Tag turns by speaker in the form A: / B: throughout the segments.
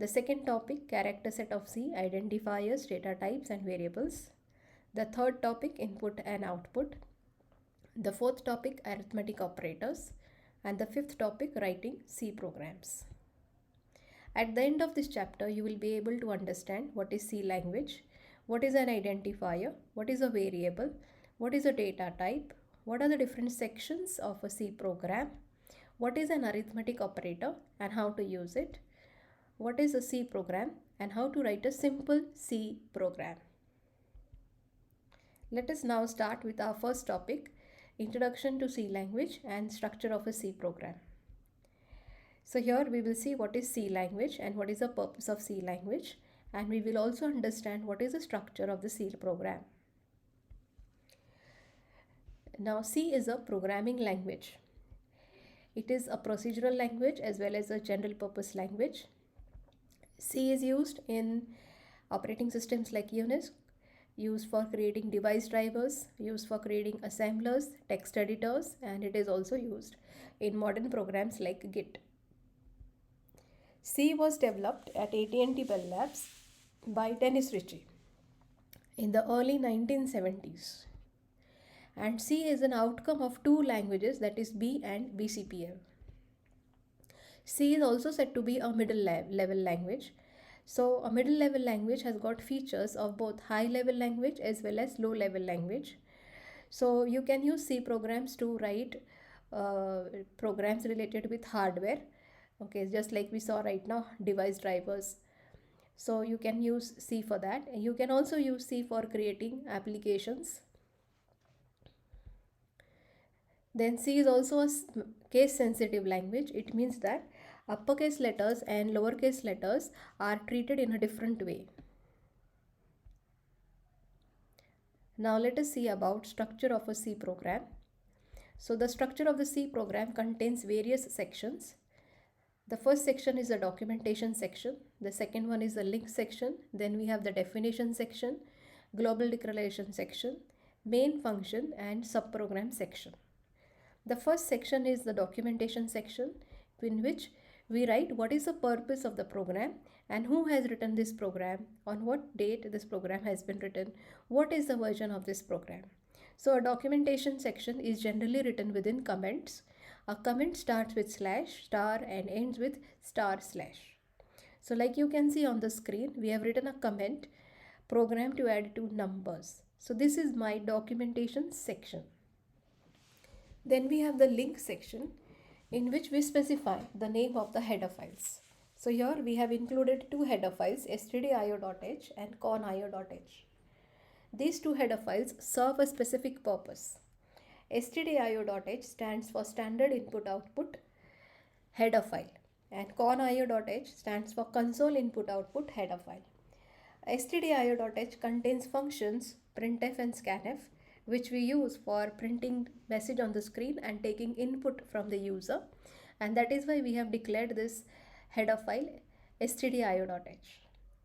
A: The second topic, character set of C, identifiers, data types and variables. The third topic, input and output. The fourth topic, arithmetic operators. And the fifth topic, writing C programs. At the end of this chapter, you will be able to understand what is C language, what is an identifier, what is a variable, what is a data type, what are the different sections of a C program, what is an arithmetic operator and how to use it, what is a C program and how to write a simple C program. Let us now start with our first topic, Introduction to C language and structure of a C program. So here we will see what is C language and what is the purpose of C language, and we will also understand what is the structure of the C program. Now C is a programming language. It is a procedural language as well as a general purpose language. C is used in operating systems like Unix, used for creating device drivers, used for creating assemblers, text editors, and it is also used in modern programs like Git. C was developed at AT&T Bell Labs by Dennis Ritchie in the early 1970s. And C is an outcome of two languages, that is B and BCPL. C is also said to be a middle level language. So a middle level language has got features of both high level language as well as low level language. So you can use C programs to write programs related with hardware. Okay, just like we saw right now, device drivers. So you can use C for that. You can also use C for creating applications. Then C is also a case sensitive language. It means that uppercase letters and lowercase letters are treated in a different way. Now let us see about structure of a C program. So the structure of the C program contains various sections. The first section is the documentation section. The second one is the link section. Then we have the definition section, global declaration section, main function and subprogram section. The first section is the documentation section, in which we write what is the purpose of the program and who has written this program, on what date this program has been written, what is the version of this program. So a documentation section is generally written within comments. A comment starts with slash, star and ends with star slash. So like you can see on the screen, we have written a comment, program to add two numbers. So this is my documentation section. Then we have the link section, in which we specify the name of the header files. So here we have included two header files, stdio.h and conio.h. These two header files serve a specific purpose. stdio.h stands for standard input output header file and conio.h stands for console input output header file. stdio.h contains functions printf and scanf, which we use for printing message on the screen and taking input from the user, and that is why we have declared this header file stdio.h.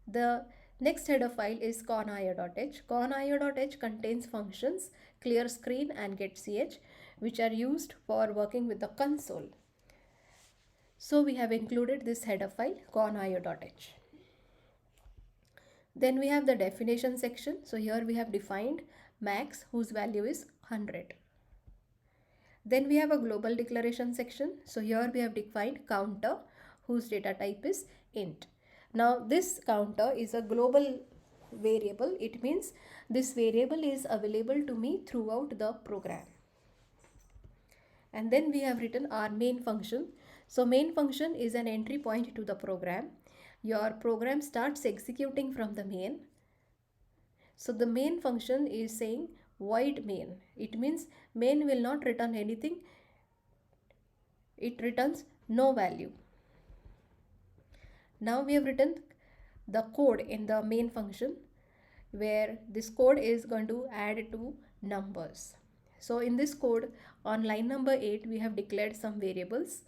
A: The next header file is conio.h. Conio.h contains functions clear screen and getch, which are used for working with the console. So we have included this header file conio.h. Then we have the definition section. So here we have defined max, whose value is 100. Then we have a global declaration section. So here we have defined counter, whose data type is int. Now this counter is a global variable. It means this variable is available to me throughout the program. And then we have written our main function. So main function is an entry point to the program. Your program starts executing from the main. So the main function is saying void main. It means main will not return anything. It returns no value. Now we have written the code in the main function, where this code is going to add two numbers. So in this code, on line number 8, we have declared some variables.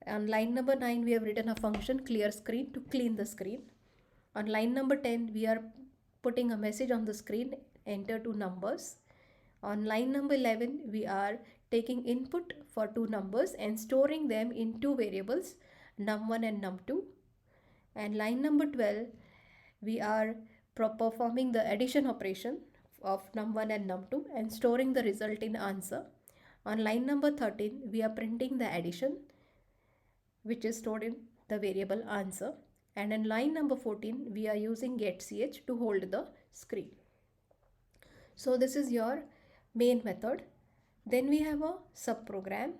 A: On line number 9, we have written a function clear screen to clean the screen. On line number 10, we are putting a message on the screen, enter two numbers. On line number 11, we are taking input for two numbers and storing them in two variables, num1 and num2. And line number 12, we are performing the addition operation of num1 and num2 and storing the result in answer. On line number 13, we are printing the addition which is stored in the variable answer. And in line number 14, we are using getch to hold the screen. So this is your main method. Then we have a subprogram.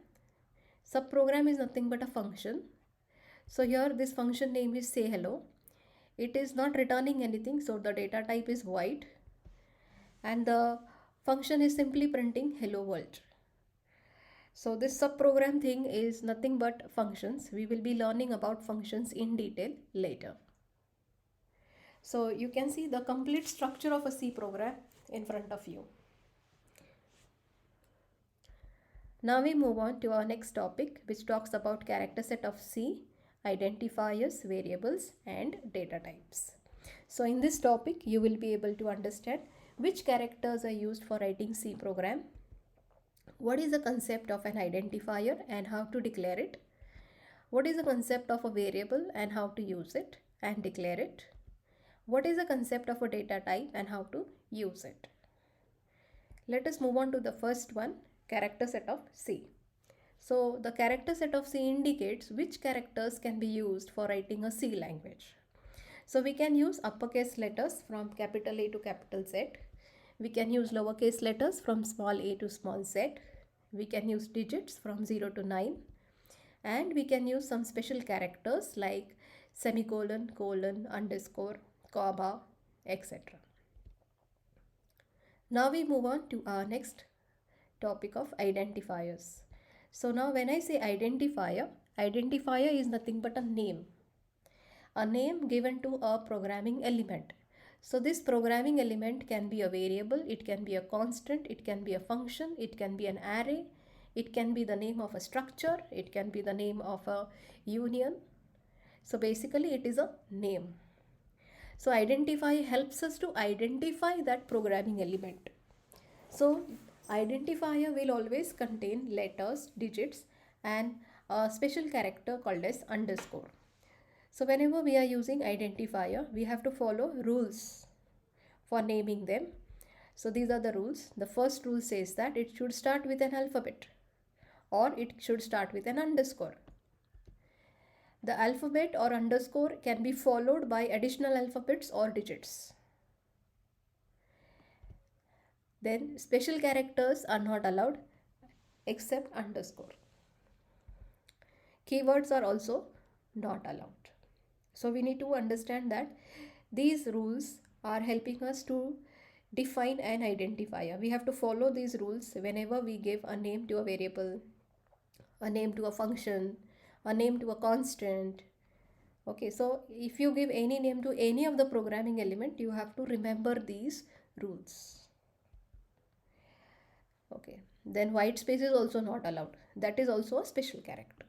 A: Subprogram is nothing but a function. So here this function name is say hello. It is not returning anything, so the data type is void. And the function is simply printing hello world. So this subprogram thing is nothing but functions. We will be learning about functions in detail later. So you can see the complete structure of a C program in front of you. Now we move on to our next topic, which talks about character set of C, identifiers, variables, and data types. So in this topic, you will be able to understand which characters are used for writing C program, what is the concept of an identifier and how to declare it, what is the concept of a variable and how to use it and declare it, what is the concept of a data type and how to use it. Let us move on to the first one, character set of C. So the character set of C indicates which characters can be used for writing a C language. So we can use uppercase letters from capital A to capital Z. We can use lowercase letters from small a to small z. We can use digits from 0 to 9. And we can use some special characters like semicolon, colon, underscore, comma, etc. Now we move on to our next topic of identifiers. So now when I say identifier, identifier is nothing but a name given to a programming element. So this programming element can be a variable, it can be a constant, it can be a function, it can be an array, it can be the name of a structure, it can be the name of a union. So basically it is a name. So identify helps us to identify that programming element. So identifier will always contain letters, digits, and a special character called as underscore. So whenever we are using identifier, we have to follow rules for naming them. So these are the rules. The first rule says that it should start with an alphabet or it should start with an underscore. The alphabet or underscore can be followed by additional alphabets or digits. Then special characters are not allowed except underscore. Keywords are also not allowed. So we need to understand that these rules are helping us to define an identifier. We have to follow these rules whenever we give a name to a variable, a name to a function, a name to a constant. Okay, so if you give any name to any of the programming element, you have to remember these rules. Okay, then white space is also not allowed. That is also a special character.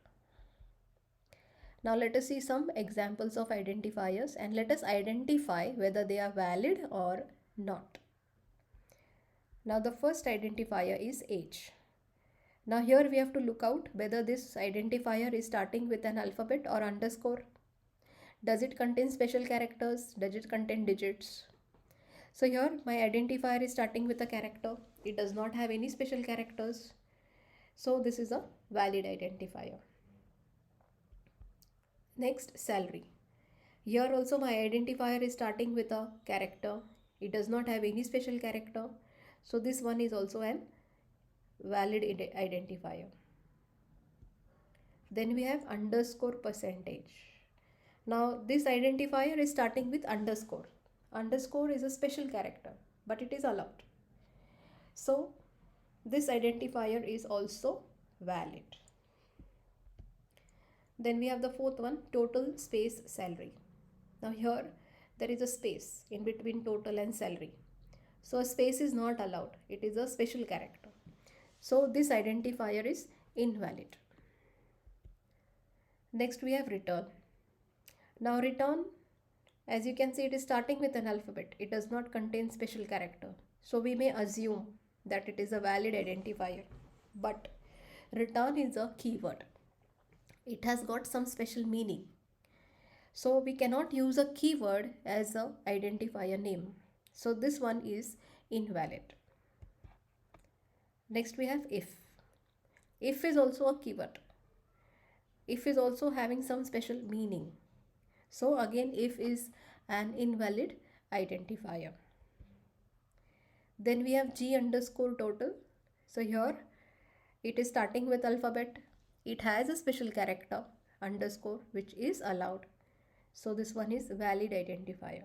A: Now let us see some examples of identifiers and let us identify whether they are valid or not. Now the first identifier is age. Now here we have to look out whether this identifier is starting with an alphabet or underscore. Does it contain special characters? Does it contain digits? So here my identifier is starting with a character. It does not have any special characters. So this is a valid identifier. Next, salary. Here also my identifier is starting with a character. It does not have any special character. So this one is also an valid identifier. Then we have underscore percentage. Now this identifier is starting with underscore. Underscore is a special character, but it is allowed. So this identifier is also valid. Then we have the fourth one, total space salary. Now here there is a space in between total and salary. So a space is not allowed. It is a special character. So this identifier is invalid. Next we have return. Now return, as you can see, it is starting with an alphabet. It does not contain special character. So we may assume that it is a valid identifier. But return is a keyword. It has got some special meaning. So we cannot use a keyword as a identifier name. So this one is invalid. Next we have if. If is also a keyword. If is also having some special meaning. So again if is an invalid identifier. Then we have G underscore total. So here it is starting with alphabet. It has a special character underscore which is allowed. So this one is valid identifier.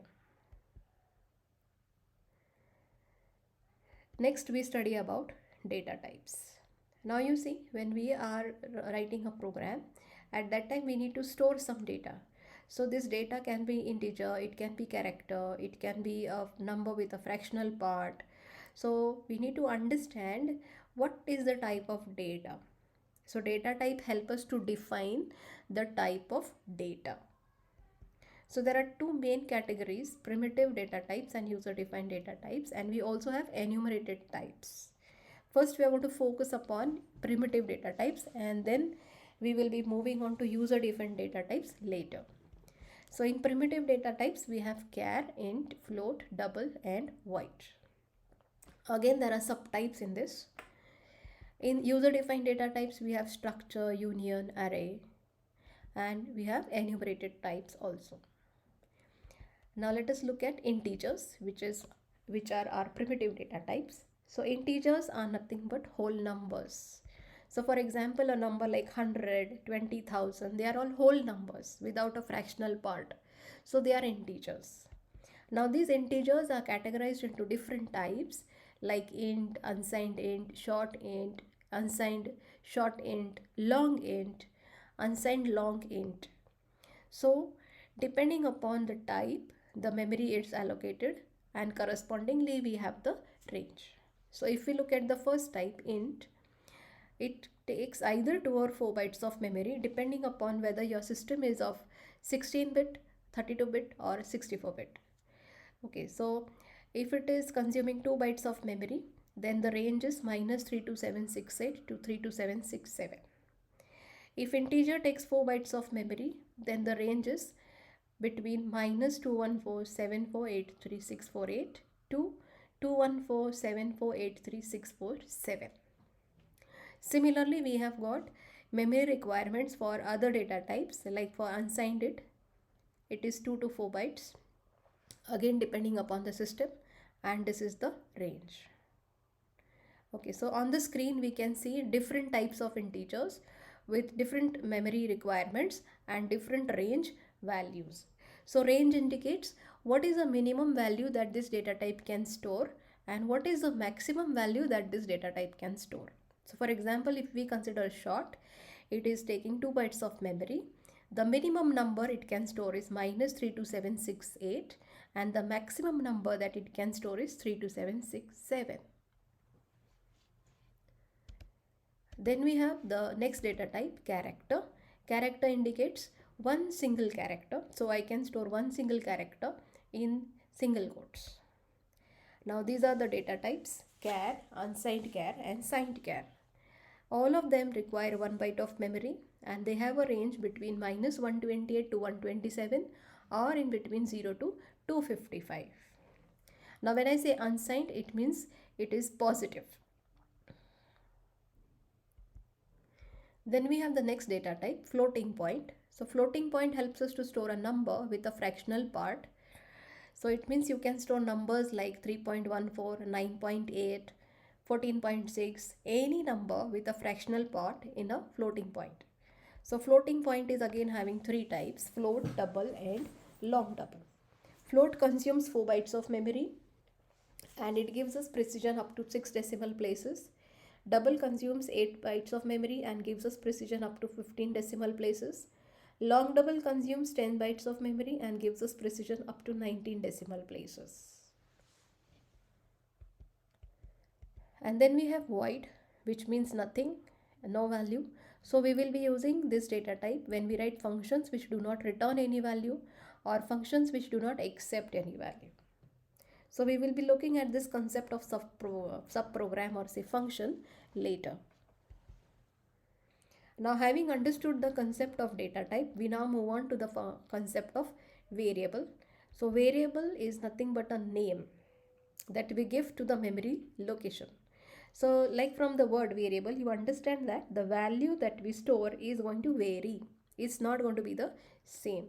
A: Next we study about data types. Now you see, when we are writing a program, at that time we need to store some data. So this data can be integer, it can be character, it can be a number with a fractional part. So we need to understand what is the type of data. So data type help us to define the type of data. So there are two main categories, primitive data types and user defined data types, and we also have enumerated types. First we are going to focus upon primitive data types, and then we will be moving on to user defined data types later. So in primitive data types we have char, int, float, double and void. Again there are subtypes in this. In user defined data types we have structure, union, array, and we have enumerated types also. Now let us look at integers, which are our primitive data types. So integers are nothing but whole numbers. So for example, a number like 100, 20,000, they are all whole numbers without a fractional part. So they are integers. Now these integers are categorized into different types like int, unsigned short int, long int, unsigned long int. So depending upon the type, the memory is allocated, and correspondingly we have the range. So if we look at the first type, int, it takes either 2 or 4 bytes of memory depending upon whether your system is of 16-bit, 32-bit or 64-bit. Okay, so if it is consuming 2 bytes of memory, then the range is -32768 to 32767. If integer takes 4 bytes of memory, then the range is between -21474833648 to 21474833647. Similarly, we have got memory requirements for other data types, like for unsigned it is 2 to 4 bytes, again depending upon the system, and this is the range. Okay, so on the screen we can see different types of integers with different memory requirements and different range values. So range indicates what is the minimum value that this data type can store and what is the maximum value that this data type can store. So for example, if we consider short, it is taking 2 bytes of memory. The minimum number it can store is -32768 and the maximum number that it can store is 32767. Then we have the next data type, character. Character indicates one single character. So I can store one single character in single quotes. Now these are the data types, char, unsigned char and signed char. All of them require 1 byte of memory and they have a range between -128 to 127 or in between 0 to 255. Now when I say unsigned, it means it is positive. Then we have the next data type, floating point. So floating point helps us to store a number with a fractional part. So it means you can store numbers like 3.14, 9.8, 14.6, any number with a fractional part in a floating point. So floating point is again having three types, float, double and long double. Float consumes 4 bytes of memory and it gives us precision up to 6 decimal places. Double consumes 8 bytes of memory and gives us precision up to 15 decimal places. Long double consumes 10 bytes of memory and gives us precision up to 19 decimal places. And then we have void, which means nothing, no value. So we will be using this data type when we write functions which do not return any value or functions which do not accept any value. So we will be looking at this concept of subprogram or say function later. Now, having understood the concept of data type, we now move on to the concept of variable. So variable is nothing but a name that we give to the memory location. So like from the word variable, you understand that the value that we store is going to vary. It's not going to be the same.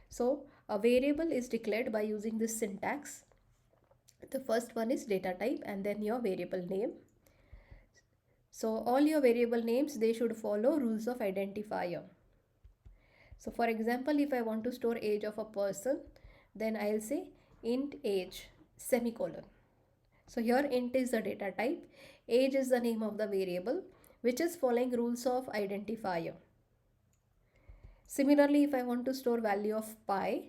A: So a variable is declared by using this syntax. The first one is data type and then your variable name. So all your variable names, they should follow rules of identifier. So for example, if I want to store age of a person, then I'll say int age semicolon. So here int is the data type, age is the name of the variable which is following rules of identifier. Similarly, if I want to store value of pi,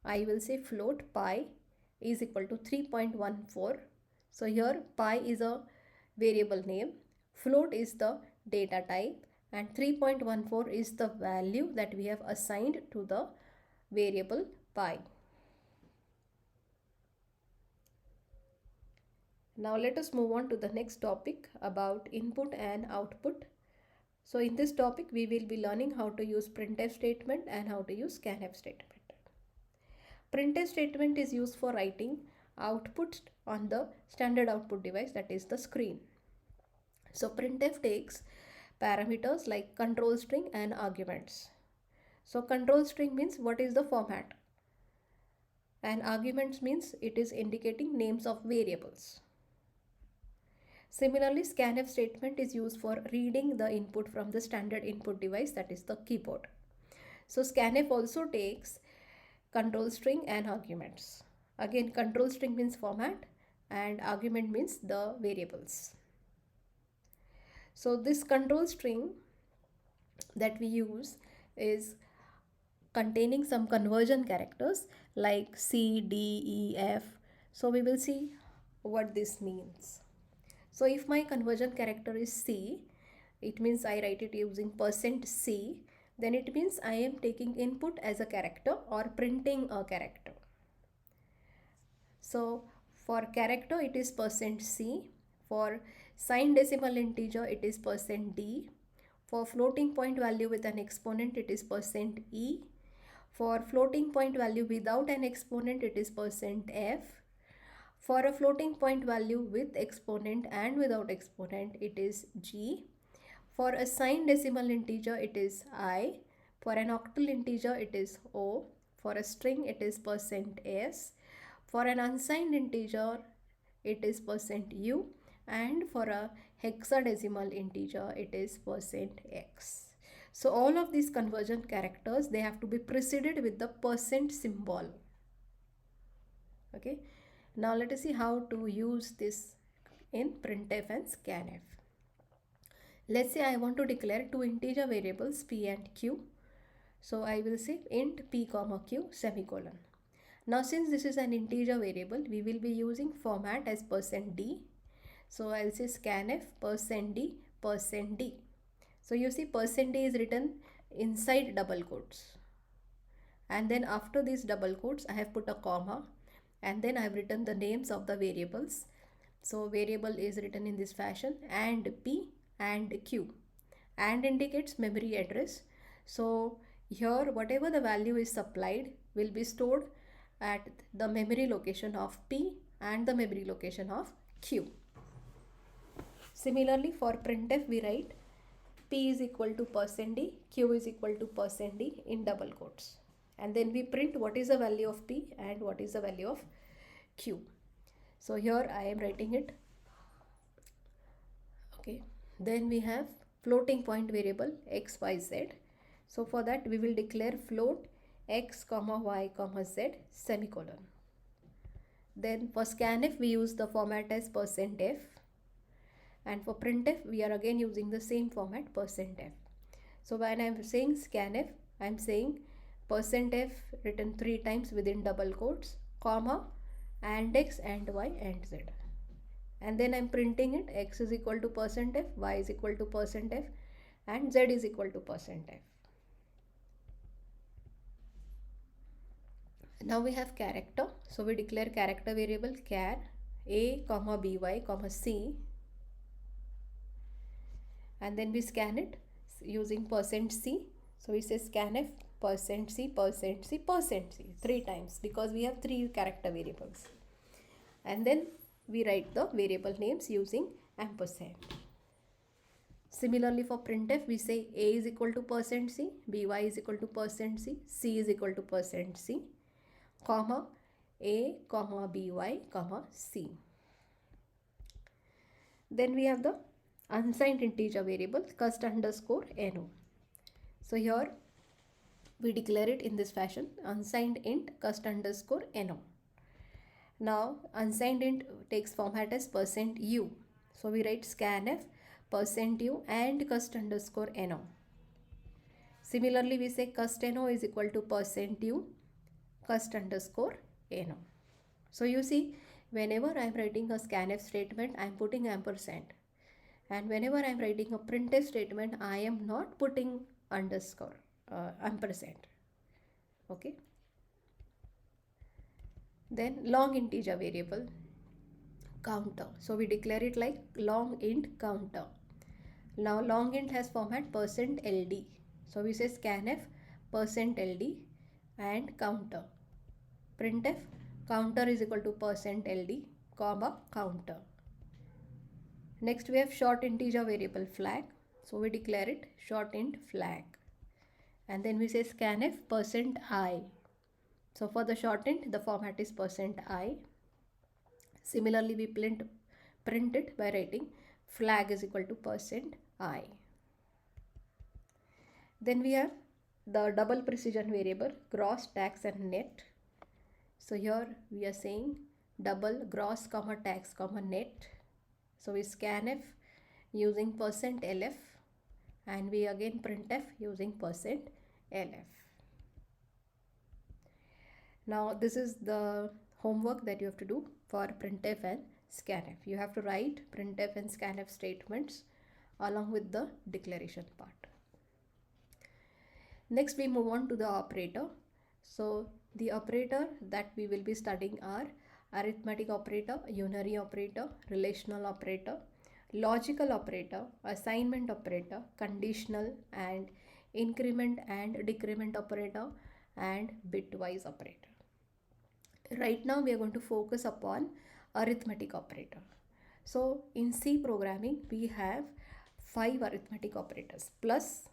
A: I will say float pi is equal to 3.14. So here pi is a variable name, float is the data type, and 3.14 is the value that we have assigned to the variable pi. Now let us move on to the next topic about input and output. So in this topic we will be learning how to use printf statement and how to use scanf statement. Printf statement is used for writing output on the standard output device, that is the screen. So printf takes parameters like control string and arguments. So control string means what is the format, and arguments means it is indicating names of variables. Similarly, scanf statement is used for reading the input from the standard input device, that is the keyboard. So scanf also takes control string and arguments. Again, control string means format and argument means the variables. So this control string that we use is containing some conversion characters like C, D, E, F. So we will see what this means. So if my conversion character is C, it means I write it using %C, then it means I am taking input as a character or printing a character. So for character it is %C, for signed decimal integer it is %D, for floating point value with an exponent it is %E, for floating point value without an exponent it is %F, for a floating point value with exponent and without exponent it is G, for a signed decimal integer it is I, for an octal integer it is O, for a string it is %S, for an unsigned integer it is %U, and for a hexadecimal integer it is %X. So all of these conversion characters, they have to be preceded with the % symbol. Okay. Now let us see how to use this in printf and scanf. Let's say I want to declare two integer variables p and q. So I will say int p comma q semicolon. Now since this is an integer variable, we will be using format as %d. So I'll say scanf %d %d. So you see %d is written inside double quotes. And then after these double quotes, I have put a comma. And then I have written the names of the variables. So variable is written in this fashion, and p and q, and indicates memory address. So here whatever the value is supplied will be stored at the memory location of p and the memory location of q. Similarly for printf we write p is equal to %d, q is equal to %d in double quotes. And then we print what is the value of p and what is the value of q. So here I am writing it. Okay. Then we have floating point variable x, y, z. So for that we will declare float x, y, z semicolon. Then for scanf we use the format as %f. And for printf we are again using the same format %f. So when I am saying scanf, I am saying %f written 3 times within double quotes, comma, and x and y and z. And then I am printing it, x is equal to %f, y is equal to %f, and z is equal to %f. Now we have character. So we declare character variable char a, by, c, and then we scan it. using %c. So we say scanf %c %c %c 3 times because we have 3 character variables. And then we write the variable names using ampersand. Similarly for printf, we say a is equal to %c, by is equal to %c, c is equal to %c, comma a, comma by, comma c. Then we have the unsigned integer variable cust underscore no. So here we declare it in this fashion, unsigned int cust underscore no. Now unsigned int takes format as %u. So we write scanf %u and cust underscore no. Similarly we say cust no is equal to %u cust underscore no. So you see, whenever I am writing a scanf statement, I am putting ampersand. And whenever I am writing a printf statement, I am not putting underscore ampersand. Okay. Then long integer variable counter. So we declare it like long int counter. Now long int has format %ld. So we say scanf %ld and counter. Printf counter is equal to %ld, comma counter. Next we have short integer variable flag. So we declare it short int flag. And then we say scanf %i. So for the short int, the format is %i. Similarly, we print it by writing flag is equal to %i. Then we have the double precision variable gross, tax and net. So here we are saying double gross, comma tax, comma net. So we scanf using %lf and we again printf using %lf. Now this is the homework that you have to do for printf and scanf. You have to write printf and scanf statements along with the declaration part. Next we move on to the operator. So the operator that we will be studying are arithmetic operator, unary operator, relational operator, logical operator, assignment operator, conditional and increment and decrement operator, and bitwise operator. Right now we are going to focus upon arithmetic operator. So in C programming we have 5 arithmetic operators: plus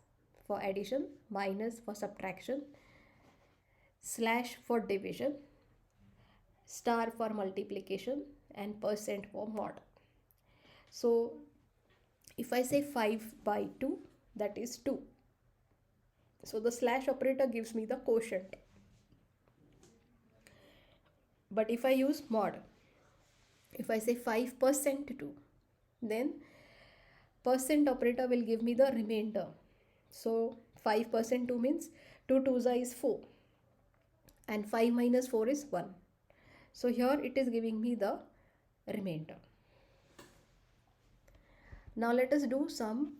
A: for addition, minus for subtraction, slash for division, star for multiplication, and percent for mod. So if I say 5 by 2, that is 2. So the slash operator gives me the quotient. But if I use mod, if I say 5% 2, then percent operator will give me the remainder. So 5% 2 means 2 2s is 4 and 5 minus 4 is 1. So here it is giving me the remainder. Now let us do some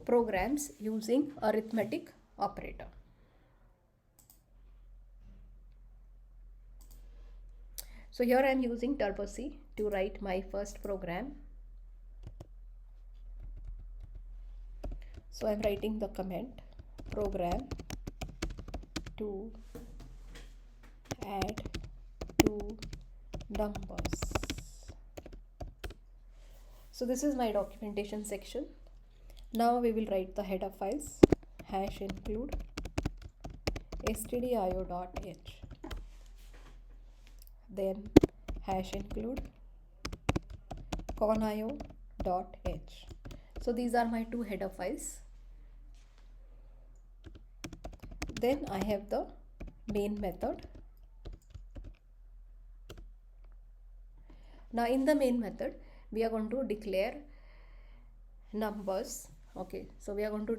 A: programs using arithmetic operator. So here I am using Turbo C to write my first program. So I am writing the command program to add two numbers. So this is my documentation section. Now we will write the header files #include stdio.h, then #include conio.h. So these are my 2 header files. Then I have the main method. Now in the main method we are going to declare numbers. Okay, so we are going to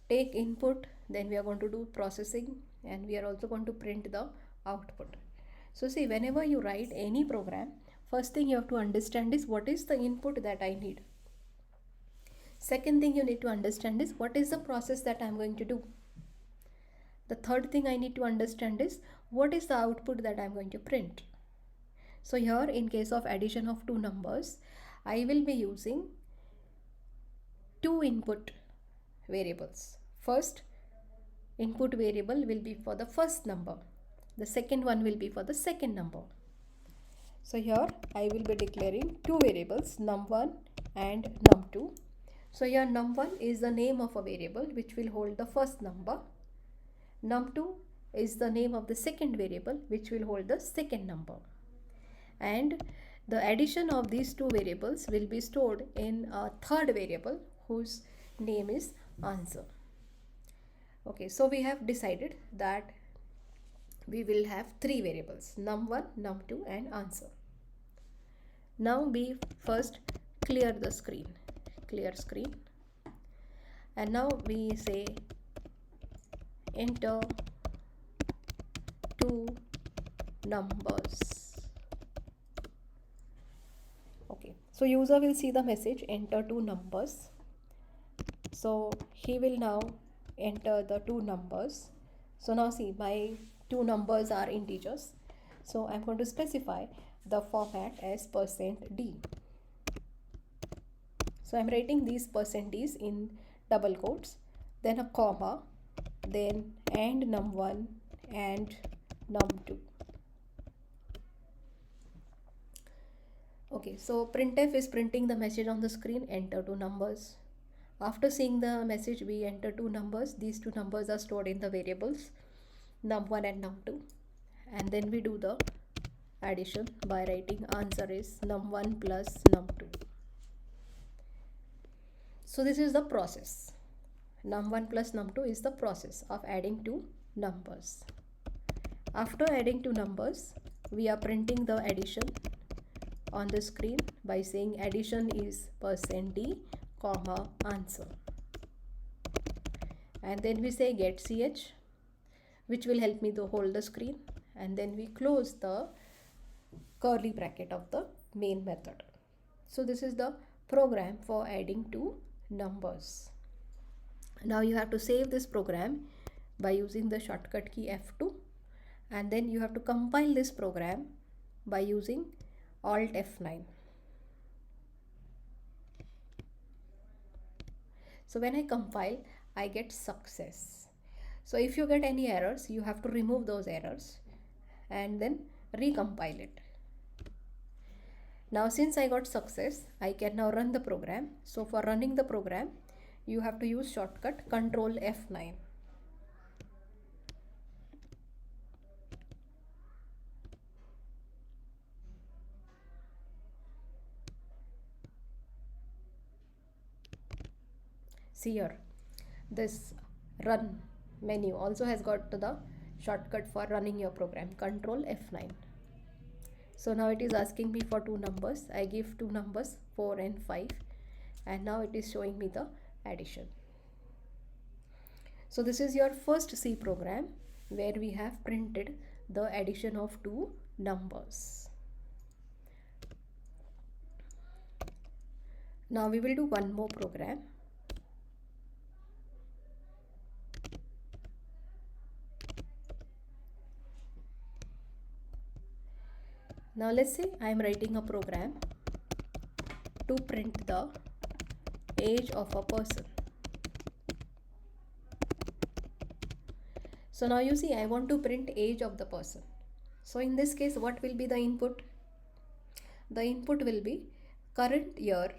A: take input, then we are going to do processing, and we are also going to print the output. So see, whenever you write any program, first thing you have to understand is what is the input that I need. Second thing you need to understand is what is the process that I am going to do. The third thing I need to understand is what is the output that I am going to print. So here in case of addition of 2 numbers, I will be using 2 input variables. First input variable will be for the first number. The second one will be for the second number. So here I will be declaring two variables, num1 and num2. So here num1 is the name of a variable which will hold the first number. Num2 is the name of the second variable which will hold the second number. And the addition of these two variables will be stored in a third variable whose name is answer. Okay, so we have decided that we will have three variables, num1, num2 and answer. Now we first clear the screen, clear screen, and now we say enter two numbers. Okay, so user will see the message enter two numbers. So he will now enter the two numbers. So now see, my two numbers are integers. So I'm going to specify the format as %d. So I'm writing these %d's in double quotes, then a comma, then and num1 and num2. Okay, so printf is printing the message on the screen, enter two numbers. After seeing the message, we enter two numbers. These two numbers are stored in the variables num1 and num2, and then we do the addition by writing answer is num1 plus num2. So this is the process. Num1 plus num2 is the process of adding two numbers. After adding two numbers, we are printing the addition on the screen by saying addition is %d, comma, answer. And then we say get ch, which will help me to hold the screen, and then we close the curly bracket of the main method. So this is the program for adding two numbers. Now you have to save this program by using the shortcut key F2, and then you have to compile this program by using Alt F9. So when I compile, I get success. So if you get any errors, you have to remove those errors and then recompile it. Now since I got success, I can now run the program. So for running the program, you have to use shortcut Ctrl F9. See here, this run menu also has got the shortcut for running your program, Ctrl F9. So now it is asking me for two numbers. I give two numbers 4 and 5, and now it is showing me the addition. So this is your first C program where we have printed the addition of two numbers. Now we will do one more program. Now let's say I am writing a program to print the age of a person. So now you see I want to print age of the person. So in this case, what will be the input? The input will be current year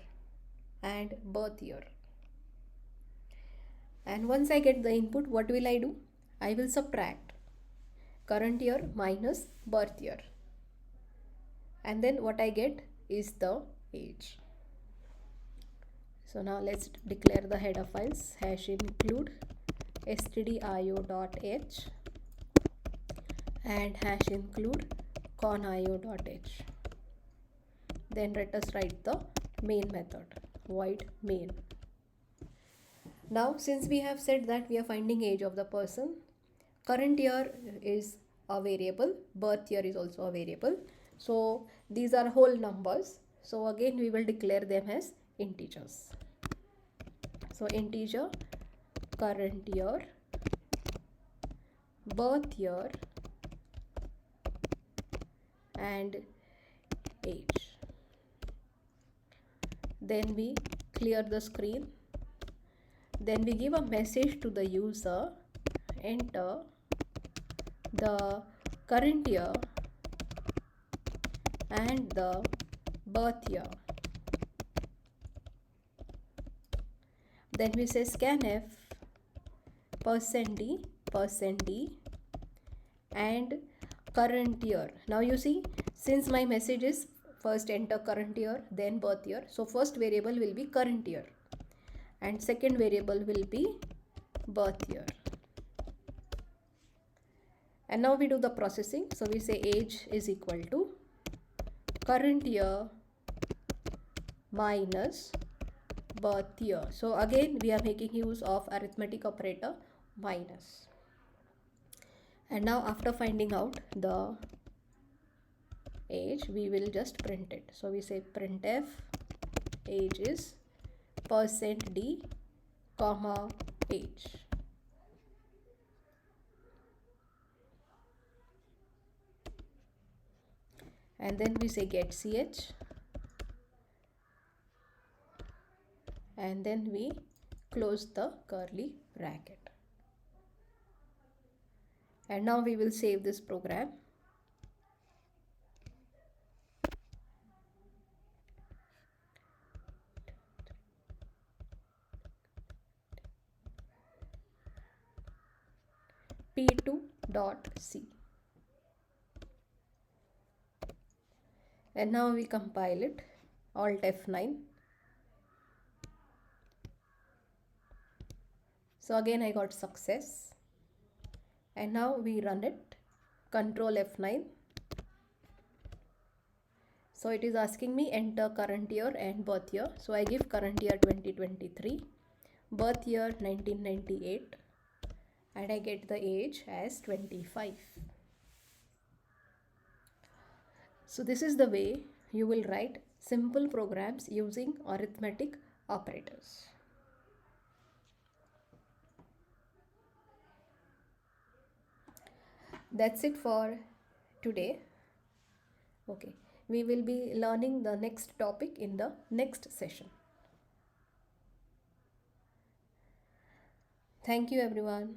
A: and birth year. And once I get the input, what will I do? I will subtract current year minus birth year. And then what I get is the age. So now let's declare the header files #include stdio.h and #include conio.h. Then let us write the main method, void main. Now since we have said that we are finding age of the person, current year is a variable, birth year is also a variable. So these are whole numbers. So again we will declare them as integers. So integer, current year, birth year and age. Then we clear the screen. Then we give a message to the user, enter the current year and the birth year. Then we say scanf %d and current year. Now you see, since my message is first enter current year then birth year, so first variable will be current year and second variable will be birth year. And now we do the processing. So we say age is equal to current year minus birth year. So again we are making use of arithmetic operator minus. And now after finding out the age, we will just print it. So we say printf age is %d comma age. And then we say get ch, and then we close the curly bracket. And now we will save this program. p2.c. And now we compile it, Alt F9. So again I got success. And now we run it, Control F9. So it is asking me enter current year and birth year. So I give current year 2023, birth year 1998, and I get the age as 25. So this is the way you will write simple programs using arithmetic operators. That's it for today. Okay, we will be learning the next topic in the next session. Thank you everyone.